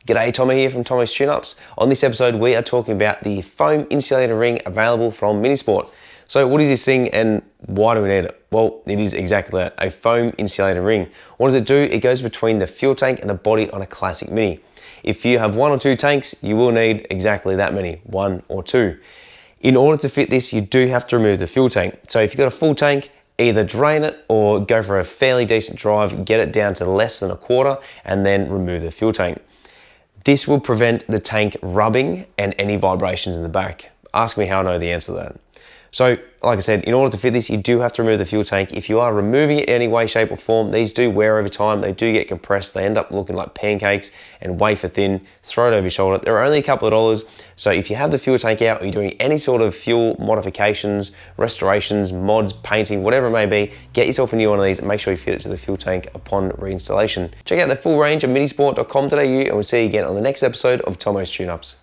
G'day, Tomo here from Tomo's Tune-Ups. On this episode, we are talking about the foam insulated ring available from Minisport. So what is this thing and why do we need it? Well, it is exactly that, a foam insulated ring. What does it do? It goes between the fuel tank and the body on a classic Mini. If you have one or two tanks, you will need exactly that many, one or two. In order to fit this, you do have to remove the fuel tank. So if you've got a full tank, either drain it or go for a fairly decent drive, get it down to less than a quarter, and then remove the fuel tank. This will prevent the tank rubbing and any vibrations in the back. Ask me how I know the answer to that. So, like I said, in order to fit this, you do have to remove the fuel tank. If you are removing it in any way, shape or form, these do wear over time. They do get compressed. They end up looking like pancakes and wafer thin. Throw it over your shoulder. They're only a couple of dollars. So if you have the fuel tank out or you're doing any sort of fuel modifications, restorations, mods, painting, whatever it may be, get yourself a new one of these and make sure you fit it to the fuel tank upon reinstallation. Check out the full range at minisport.com.au and we'll see you again on the next episode of Tomo's Tune-Ups.